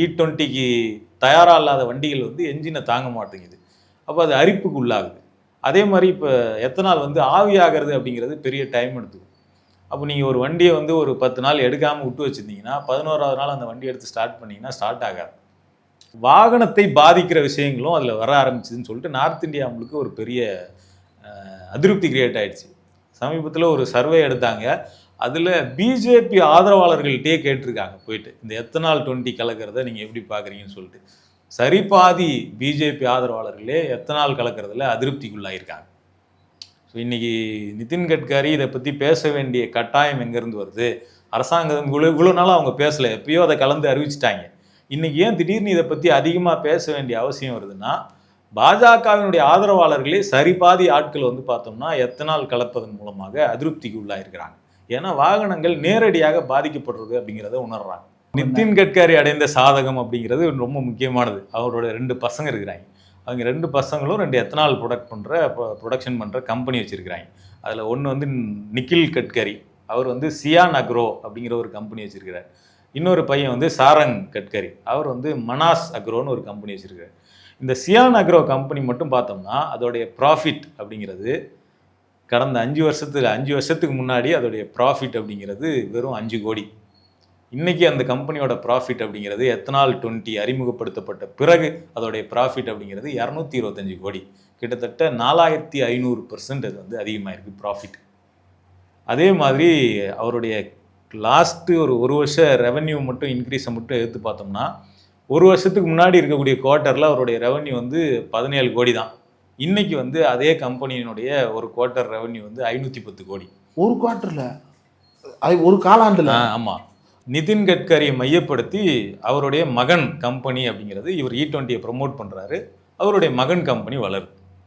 E20க்கு தயாராக இல்லாத வண்டிகள் வந்து என்ஜினை தாங்க மாட்டேங்குது. அப்போ அது அரிப்புக்கு உள்ளாகுது. அதே மாதிரி இப்போ எத்தனால் வந்து ஆவியாகிறது அப்படிங்கிறது பெரிய டைம் எடுத்துக்கும். அப்போ நீங்கள் ஒரு வண்டியை வந்து ஒரு 10 நாள் எடுக்காமல் விட்டு வச்சுருந்தீங்கன்னா 11வது நாள் அந்த வண்டி எடுத்து ஸ்டார்ட் பண்ணிங்கன்னா ஸ்டார்ட் ஆகாது. வாகனத்தை பாதிக்கிற விஷயங்களும் அதில் வர ஆரம்பிச்சுதுன்னு சொல்லிட்டு நார்த் இந்தியா முழுக்க ஒரு பெரிய அதிருப்தி கிரியேட் ஆயிடுச்சு. சமீபத்தில் ஒரு சர்வே எடுத்தாங்க. அதில் பிஜேபி ஆதரவாளர்கள்ட்டே கேட்டிருக்காங்க போயிட்டு, இந்த எத்தனால் 20 கலக்கிறத நீங்கள் எப்படி பார்க்குறீங்கன்னு சொல்லிட்டு. சரி பாதி பிஜேபி ஆதரவாளர்களே எத்தனால் கலக்கிறதுல அதிருப்திக்குள்ளாயிருக்காங்க. ஸோ இன்னைக்கு நிதின் கட்கரி இதை பற்றி பேச வேண்டிய கட்டாயம் எங்கேருந்து வருது? அரசாங்கம் இவ்வளோ நாளாக அவங்க பேசலை, எப்பயோ அதை கலந்து அறிவிச்சிட்டாங்க. இன்னைக்கு ஏன் திடீர்னு இதை பற்றி அதிகமாக பேச வேண்டிய அவசியம் வருதுன்னா, பாஜகவினுடைய ஆதரவாளர்களே சரிபாதி ஆட்கள் வந்து பார்த்தோம்னா எத்தனால் கலப்பதன் மூலமாக அதிருப்திக்கு உள்ளாயிருக்கிறாங்க. ஏன்னா வாகனங்கள் நேரடியாக பாதிக்கப்படுறது அப்படிங்கிறத உணர்றாங்க. நிதின் கட்கரி அடைந்த சாதகம் அப்படிங்கிறது ரொம்ப முக்கியமானது. அவரோட 2 பசங்க இருக்கிறாங்க. அவங்க 2 பசங்களும் 2 எத்தனால் ப்ரொடக்ஷன் பண்ணுற கம்பெனி வச்சுருக்கிறாங்க. அதில் ஒன்று வந்து நிக்கில் கட்கரி, அவர் வந்து சியான் அக்ரோ அப்படிங்கிற ஒரு கம்பெனி வச்சுருக்கிறார். இன்னொரு பையன் வந்து சாரங் கட்கரி, அவர் வந்து மனாஸ் அக்ரோன்னு ஒரு கம்பெனி வச்சுருக்காரு. இந்த சியான் அக்ரோ கம்பெனி மட்டும் பார்த்தோம்னா அதோடைய ப்ராஃபிட் அப்படிங்கிறது கடந்த 5 வருஷத்துக்கு முன்னாடி அதோடைய ப்ராஃபிட் அப்படிங்கிறது வெறும் 5 கோடி. இன்னைக்கு அந்த கம்பெனியோட ப்ராஃபிட் அப்படிங்கிறது எத்தனால் 20 அறிமுகப்படுத்தப்பட்ட பிறகு அதோடைய ப்ராஃபிட் அப்படிங்கிறது 225 கோடி. கிட்டத்தட்ட 4500% அது வந்து அதிகமாக இருக்குது ப்ராஃபிட். அதே மாதிரி அவருடைய லாஸ்ட்டு ஒரு வருஷ ரெவன்யூ மட்டும் இன்க்ரீஸை மட்டும் எடுத்து பார்த்தோம்னா, ஒரு வருஷத்துக்கு முன்னாடி இருக்கக்கூடிய குவார்ட்டரில் அவருடைய ரெவன்யூ வந்து 17 கோடி தான். இன்னைக்கு வந்து அதே கம்பெனியினுடைய ஒரு குவார்ட்டர் ரெவன்யூ வந்து 510 கோடி. ஒரு குவார்ட்டரில், ஒரு காலாண்டில். ஆமாம். நிதின் கட்கரியை மையப்படுத்தி அவருடைய மகன் கம்பெனி அப்படிங்கிறது, இவர் E20 ப்ரமோட் பண்ணுறாரு, அவருடைய மகன் கம்பெனி வளருது.